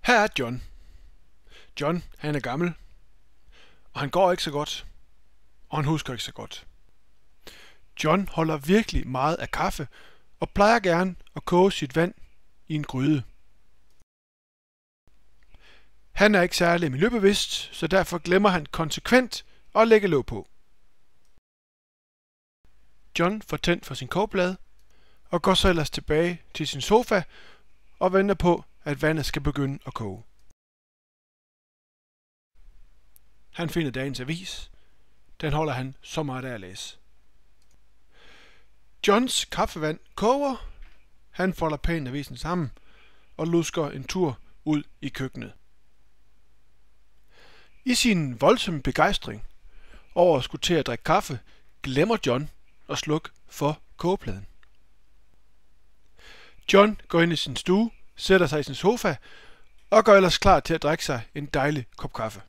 Her er John. John, han er gammel, og han går ikke så godt, og han husker ikke så godt. John holder virkelig meget af kaffe og plejer gerne at koge sit vand i en gryde. Han er ikke særlig miljøbevidst, så derfor glemmer han konsekvent at lægge låg på. John får tændt for sin kogeplade og går så ellers tilbage til sin sofa og venter på, at vandet skal begynde at koge. Han finder dagens avis. Den holder han så meget af at læse. Johns kaffevand koger. Han folder pænt avisen sammen og lusker en tur ud i køkkenet. I sin voldsomme begejstring over at skulle til at drikke kaffe, glemmer John at slukke for kogepladen. John går ind i sin stue, sætter sig i sin sofa og gør ellers klar til at drikke sig en dejlig kop kaffe.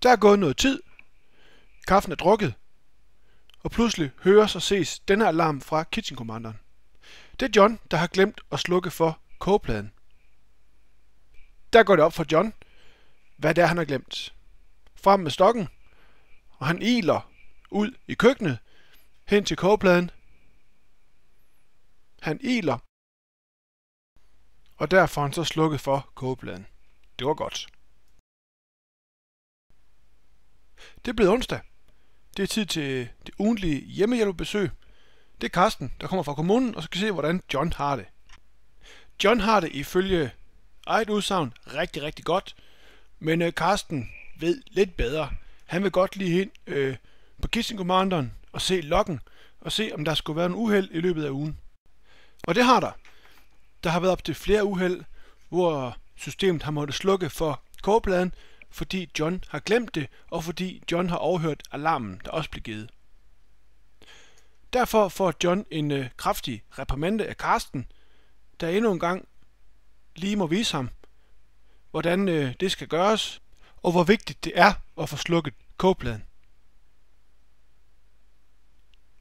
Der er gået noget tid. Kaffen er drukket, og pludselig høres og ses denne alarm fra kitchenkommanderen. Det er John, der har glemt at slukke for kogepladen. Der går det op for John, hvad det er, han har glemt. Frem med stokken, og han iler ud i køkkenet hen til kogepladen. Han iler, og der får han så slukket for kogepladen. Det var godt. Det er blevet onsdag. Det er tid til det ugentlige hjemmehjælpebesøg. Det er Karsten, der kommer fra kommunen og skal se, hvordan John har det. John har det ifølge eget udsagn rigtig, rigtig godt, men Karsten ved lidt bedre. Han vil godt lige hen på kitchenkommanderen og se loggen og se, om der skulle være en uheld i løbet af ugen. Og det har der. Der har været op til flere uheld, hvor systemet har måttet slukke for kogepladen, fordi John har glemt det, og fordi John har overhørt alarmen, der også blev givet. Derfor får John en kraftig reprimande af Karsten, der endnu en gang lige må vise ham, hvordan det skal gøres, og hvor vigtigt det er at få slukket kogepladen.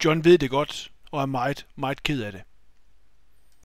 John ved det godt, og er meget, meget ked af det.